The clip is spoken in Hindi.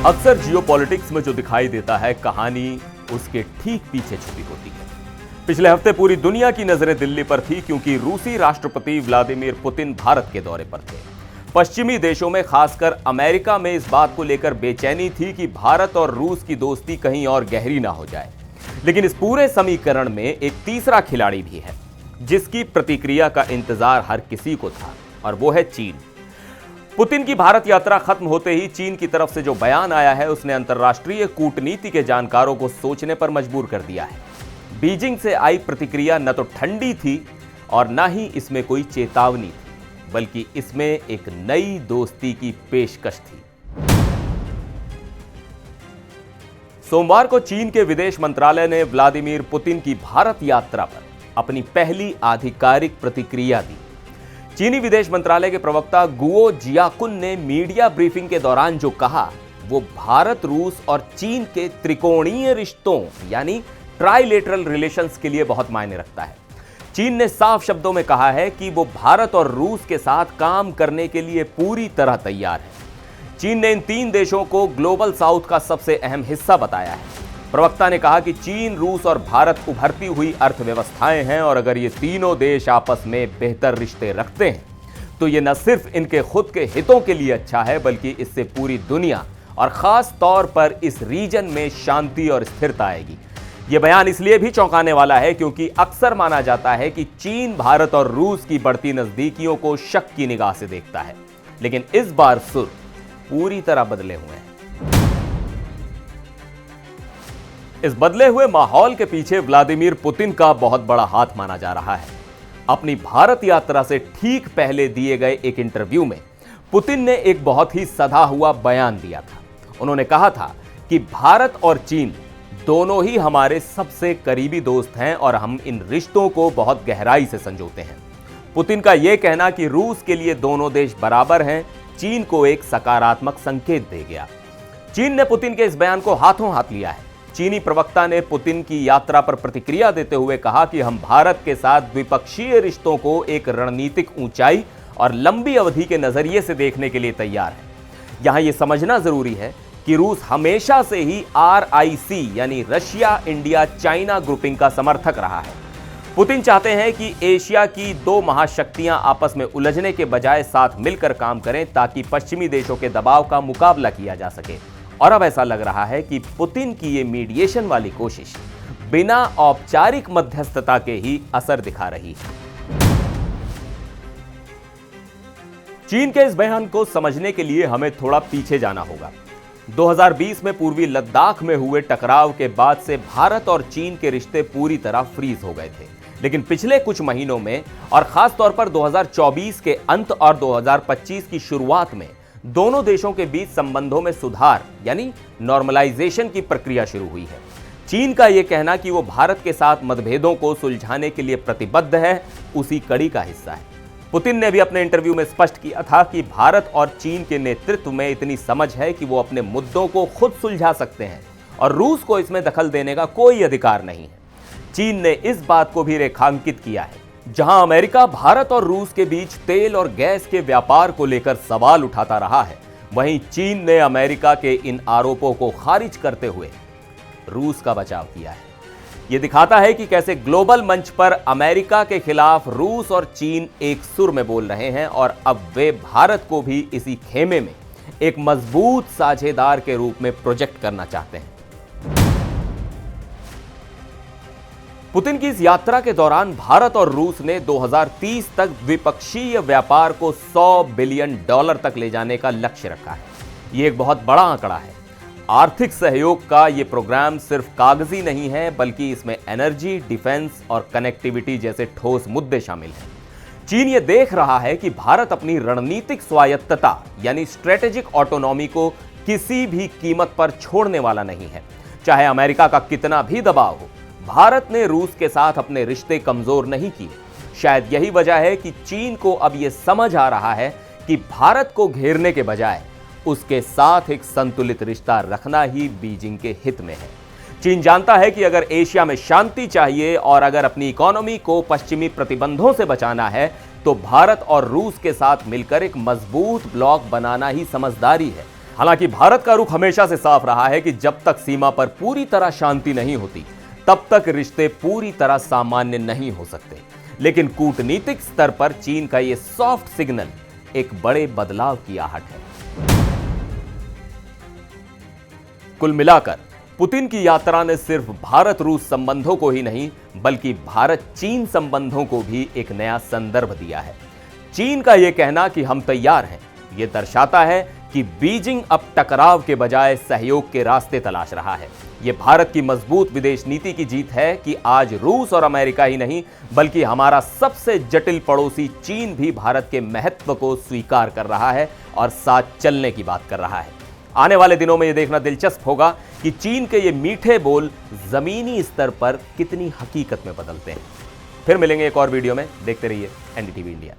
अक्सर जियोपॉलिटिक्स में जो दिखाई देता है, कहानी उसके ठीक पीछे छुपी होती है। पिछले हफ्ते पूरी दुनिया की नजरें दिल्ली पर थी, क्योंकि रूसी राष्ट्रपति व्लादिमीर पुतिन भारत के दौरे पर थे। पश्चिमी देशों में, खासकर अमेरिका में, इस बात को लेकर बेचैनी थी कि भारत और रूस की दोस्ती कहीं और गहरी ना हो जाए। लेकिन इस पूरे समीकरण में एक तीसरा खिलाड़ी भी है, जिसकी प्रतिक्रिया का इंतजार हर किसी को था, और वो है चीन। पुतिन की भारत यात्रा खत्म होते ही चीन की तरफ से जो बयान आया है, उसने अंतर्राष्ट्रीय कूटनीति के जानकारों को सोचने पर मजबूर कर दिया है। बीजिंग से आई प्रतिक्रिया न तो ठंडी थी और न ही इसमें कोई चेतावनी थी, बल्कि इसमें एक नई दोस्ती की पेशकश थी। सोमवार को चीन के विदेश मंत्रालय ने व्लादिमीर पुतिन की भारत यात्रा पर अपनी पहली आधिकारिक प्रतिक्रिया दी। चीनी विदेश मंत्रालय के प्रवक्ता गुओ जियाकुन ने मीडिया ब्रीफिंग के दौरान जो कहा, वो भारत, रूस और चीन के त्रिकोणीय रिश्तों यानी ट्राइलेटरल रिलेशंस के लिए बहुत मायने रखता है। चीन ने साफ शब्दों में कहा है कि वो भारत और रूस के साथ काम करने के लिए पूरी तरह तैयार है। चीन ने इन तीन देशों को ग्लोबल साउथ का सबसे अहम हिस्सा बताया है। प्रवक्ता ने कहा कि चीन, रूस और भारत उभरती हुई अर्थव्यवस्थाएं हैं, और अगर ये तीनों देश आपस में बेहतर रिश्ते रखते हैं तो ये न सिर्फ इनके खुद के हितों के लिए अच्छा है, बल्कि इससे पूरी दुनिया और खास तौर पर इस रीजन में शांति और स्थिरता आएगी। यह बयान इसलिए भी चौंकाने वाला है क्योंकि अक्सर माना जाता है कि चीन भारत और रूस की बढ़ती नजदीकियों को शक की निगाह से देखता है, लेकिन इस बार सुर पूरी तरह बदले हुए हैं। इस बदले हुए माहौल के पीछे व्लादिमीर पुतिन का बहुत बड़ा हाथ माना जा रहा है। अपनी भारत यात्रा से ठीक पहले दिए गए एक इंटरव्यू में पुतिन ने एक बहुत ही सधा हुआ बयान दिया था। उन्होंने कहा था कि भारत और चीन दोनों ही हमारे सबसे करीबी दोस्त हैं और हम इन रिश्तों को बहुत गहराई से संजोते हैं। पुतिन का यह कहना कि रूस के लिए दोनों देश बराबर हैं, चीन को एक सकारात्मक संकेत दे गया। चीन ने पुतिन के इस बयान को हाथों हाथ लिया है। चीनी प्रवक्ता ने पुतिन की यात्रा पर प्रतिक्रिया देते हुए कहा कि हम भारत के साथ द्विपक्षीय रिश्तों को एक रणनीतिक ऊंचाई और लंबी अवधि के नजरिए से देखने के लिए तैयार हैं। यहां यह समझना जरूरी है कि रूस हमेशा से ही RIC यानी रशिया, इंडिया, चाइना ग्रुपिंग का समर्थक रहा है। पुतिन चाहते हैं कि एशिया की दो महाशक्तियां आपस में उलझने के बजाय साथ मिलकर काम करें, ताकि पश्चिमी देशों के दबाव का मुकाबला किया जा सके। और अब ऐसा लग रहा है कि पुतिन की ये मीडिएशन वाली कोशिश बिना औपचारिक मध्यस्थता के ही असर दिखा रही है। चीन के इस बयान को समझने के लिए हमें थोड़ा पीछे जाना होगा। 2020 में पूर्वी लद्दाख में हुए टकराव के बाद से भारत और चीन के रिश्ते पूरी तरह फ्रीज हो गए थे। लेकिन पिछले कुछ महीनों में, और खास तौर पर 2024 के अंत और 2025 की शुरुआत में, दोनों देशों के बीच संबंधों में सुधार यानी नॉर्मलाइजेशन की प्रक्रिया शुरू हुई है। चीन का यह कहना कि वो भारत के साथ मतभेदों को सुलझाने के लिए प्रतिबद्ध है, उसी कड़ी का हिस्सा है। पुतिन ने भी अपने इंटरव्यू में स्पष्ट किया था कि भारत और चीन के नेतृत्व में इतनी समझ है कि वो अपने मुद्दों को खुद सुलझा सकते हैं और रूस को इसमें दखल देने का कोई अधिकार नहीं है। चीन ने इस बात को भी रेखांकित किया है। जहां अमेरिका भारत और रूस के बीच तेल और गैस के व्यापार को लेकर सवाल उठाता रहा है, वहीं चीन ने अमेरिका के इन आरोपों को खारिज करते हुए रूस का बचाव किया है। यह दिखाता है कि कैसे ग्लोबल मंच पर अमेरिका के खिलाफ रूस और चीन एक सुर में बोल रहे हैं, और अब वे भारत को भी इसी खेमे में एक मजबूत साझेदार के रूप में प्रोजेक्ट करना चाहते हैं। पुतिन की इस यात्रा के दौरान भारत और रूस ने 2030 तक द्विपक्षीय व्यापार को $100 बिलियन तक ले जाने का लक्ष्य रखा है। यह एक बहुत बड़ा आंकड़ा है। आर्थिक सहयोग का यह प्रोग्राम सिर्फ कागजी नहीं है, बल्कि इसमें एनर्जी, डिफेंस और कनेक्टिविटी जैसे ठोस मुद्दे शामिल हैं। चीन यह देख रहा है कि भारत अपनी रणनीतिक स्वायत्तता यानी स्ट्रेटेजिक ऑटोनॉमी को किसी भी कीमत पर छोड़ने वाला नहीं है, चाहे अमेरिका का कितना भी दबाव हो। भारत ने रूस के साथ अपने रिश्ते कमजोर नहीं किए। शायद यही वजह है कि चीन को अब यह समझ आ रहा है कि भारत को घेरने के बजाय उसके साथ एक संतुलित रिश्ता रखना ही बीजिंग के हित में है। चीन जानता है कि अगर एशिया में शांति चाहिए और अगर अपनी इकोनॉमी को पश्चिमी प्रतिबंधों से बचाना है, तो भारत और रूस के साथ मिलकर एक मजबूत ब्लॉक बनाना ही समझदारी है। हालांकि भारत का रुख हमेशा से साफ रहा है कि जब तक सीमा पर पूरी तरह शांति नहीं होती, तब तक रिश्ते पूरी तरह सामान्य नहीं हो सकते। लेकिन कूटनीतिक स्तर पर चीन का यह सॉफ्ट सिग्नल एक बड़े बदलाव की आहट है। कुल मिलाकर पुतिन की यात्रा ने सिर्फ भारत रूस संबंधों को ही नहीं, बल्कि भारत चीन संबंधों को भी एक नया संदर्भ दिया है। चीन का यह कहना कि हम तैयार हैं, यह दर्शाता है कि बीजिंग अब टकराव के बजाय सहयोग के रास्ते तलाश रहा है। यह भारत की मजबूत विदेश नीति की जीत है कि आज रूस और अमेरिका ही नहीं, बल्कि हमारा सबसे जटिल पड़ोसी चीन भी भारत के महत्व को स्वीकार कर रहा है और साथ चलने की बात कर रहा है। आने वाले दिनों में यह देखना दिलचस्प होगा कि चीन के ये मीठे बोल जमीनी स्तर पर कितनी हकीकत में बदलते हैं। फिर मिलेंगे एक और वीडियो में। देखते रहिए एनडीटीवी इंडिया।